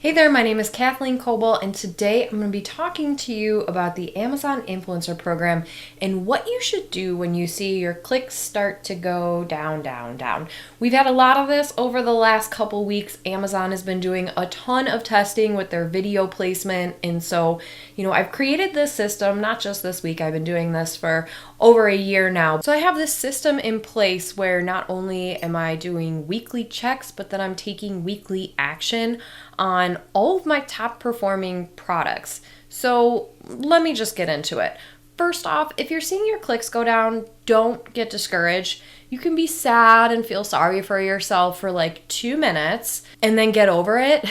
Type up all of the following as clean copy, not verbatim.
Hey there, my name is Kathleen Coble, and today I'm going to be talking to you about the Amazon Influencer Program and what you should do when you see your clicks start to go down, down, down. We've had a lot of this over the last couple weeks. Amazon has been doing a ton of testing with their video placement, and so, I've created this system, not just this week, I've been doing this for over a year now. So I have this system in place where not only am I doing weekly checks, but then I'm taking weekly action on all of my top performing products. So let me just get into it. First off, if you're seeing your clicks go down, don't get discouraged. You can be sad and feel sorry for yourself for like 2 minutes and then get over it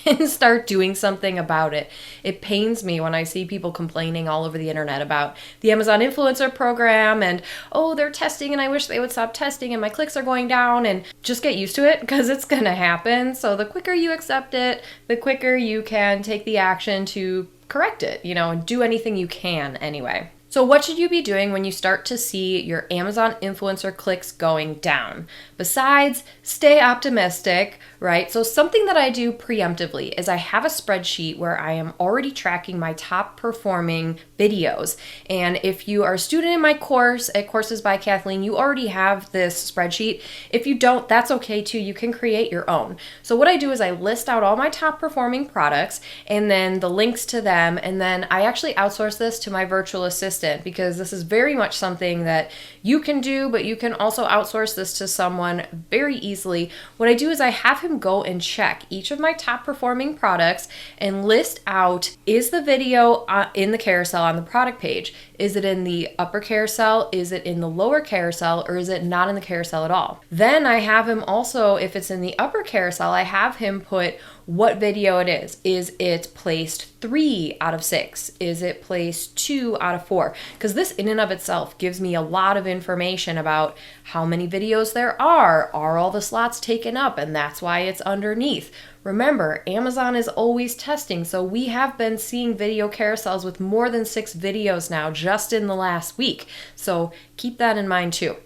and start doing something about it. It pains me when I see people complaining all over the internet about the Amazon Influencer Program and, oh, they're testing and I wish they would stop testing and my clicks are going down, and just get used to it because it's going to happen. So the quicker you accept it, the quicker you can take the action to correct it, and do anything you can anyway. So what should you be doing when you start to see your Amazon influencer clicks going down? Besides, stay optimistic, right? So something that I do preemptively is I have a spreadsheet where I am already tracking my top performing videos. And if you are a student in my course at Courses by Kathleen, you already have this spreadsheet. If you don't, that's okay too. You can create your own. So what I do is I list out all my top performing products and then the links to them. And then I actually outsource this to my virtual assistant, because this is very much something that you can do, but you can also outsource this to someone very easily. What I do is I have him go and check each of my top performing products and list out, is the video in the carousel on the product page? Is it in the upper carousel? Is it in the lower carousel? Or is it not in the carousel at all? Then I have him also, if it's in the upper carousel, I have him put what video it is. Is it placed 3 out of 6? Is it placed 2 out of 4? Because this in and of itself gives me a lot of information about how many videos there are all the slots taken up, and that's why it's underneath. Remember, Amazon is always testing, so we have been seeing video carousels with more than 6 videos now just in the last week. So keep that in mind too.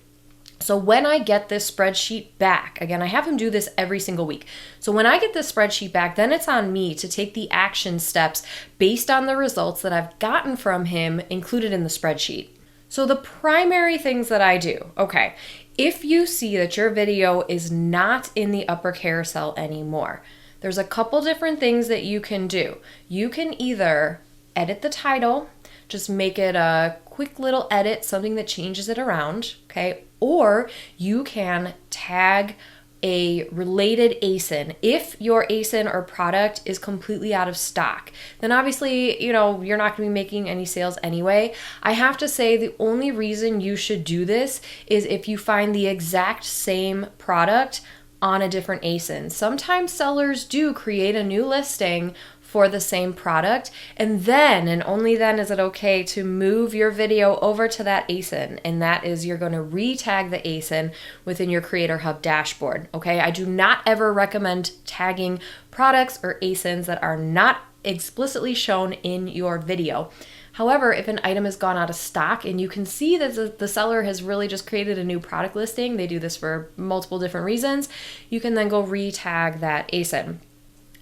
So when I get this spreadsheet back, again, I have him do this every single week. So when I get this spreadsheet back, then it's on me to take the action steps based on the results that I've gotten from him included in the spreadsheet. So the primary things that I do, okay, if you see that your video is not in the upper carousel anymore, there's a couple different things that you can do. You can either edit the title, just make it a quick little edit, something that changes it around, okay? Or you can tag a related ASIN. If your ASIN or product is completely out of stock, then obviously, you're not going to be making any sales anyway. I have to say the only reason you should do this is if you find the exact same product on a different ASIN. Sometimes sellers do create a new listing for the same product, and then and only then is it okay to move your video over to that ASIN, and that is you're going to re-tag the ASIN within your Creator Hub dashboard. Okay, I do not ever recommend tagging products or ASINs that are not explicitly shown in your video. However, if an item has gone out of stock and you can see that the seller has really just created a new product listing, they do this for multiple different reasons, you can then go re-tag that ASIN.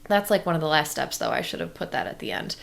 That's like one of the last steps, though. I should have put that at the end.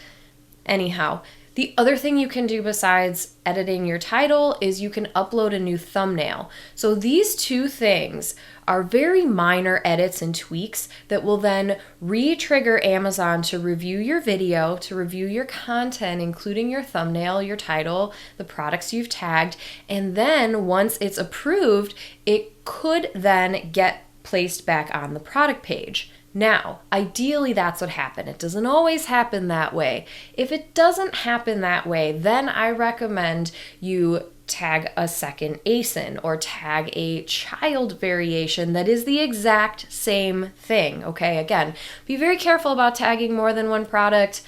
Anyhow, the other thing you can do besides editing your title is you can upload a new thumbnail. So these two things are very minor edits and tweaks that will then re-trigger Amazon to review your video, to review your content, including your thumbnail, your title, the products you've tagged, and then once it's approved, it could then get placed back on the product page. Now, ideally that's what happened. It doesn't always happen that way. If it doesn't happen that way, then I recommend you tag a second ASIN or tag a child variation that is the exact same thing. Okay, again, be very careful about tagging more than one product.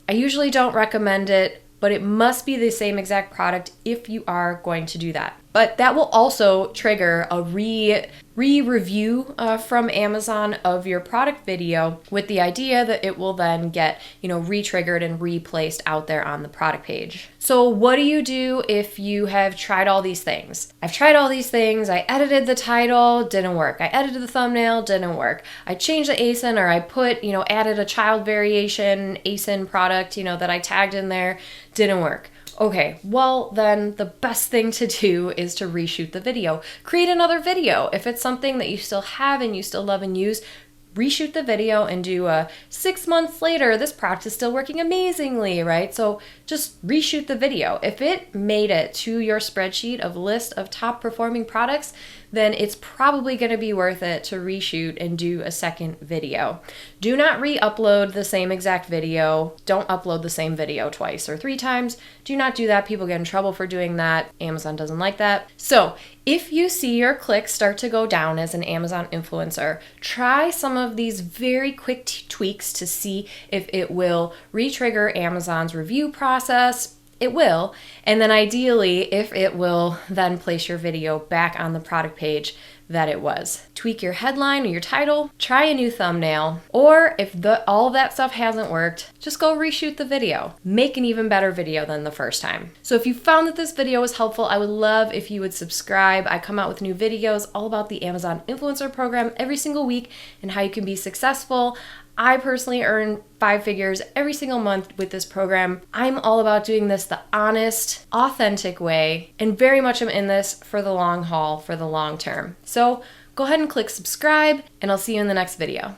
I usually don't recommend it, but it must be the same exact product if you are going to do that. But that will also trigger a re-review from Amazon of your product video, with the idea that it will then get, re-triggered and replaced out there on the product page. So what do you do if you have tried all these things? I've tried all these things. I edited the title, didn't work. I edited the thumbnail, didn't work. I changed the ASIN, or I put, added a child variation ASIN product, that I tagged in there, didn't work. Okay, well then the best thing to do is to reshoot the video. Create another video. If it's something that you still have and you still love and use, reshoot the video and do a 6 months later, this product is still working amazingly, right? So just reshoot the video. If it made it to your spreadsheet of list of top performing products, then it's probably going to be worth it to reshoot and do a second video. Do not re-upload the same exact video. Don't upload the same video twice or 3 times. Do not do that. People get in trouble for doing that. Amazon doesn't like that. So if you see your clicks start to go down as an Amazon influencer, try some of these very quick tweaks to see if it will re-trigger Amazon's review process. It will. And then ideally, if it will then place your video back on the product page that it was. Tweak your headline or your title, try a new thumbnail, or if all that stuff hasn't worked, just go reshoot the video. Make an even better video than the first time. So if you found that this video was helpful, I would love if you would subscribe. I come out with new videos all about the Amazon Influencer Program every single week and how you can be successful. I personally earn 5 figures every single month with this program. I'm all about doing this the honest, authentic way, and very much am in this for the long haul, for the long term. So go ahead and click subscribe, and I'll see you in the next video.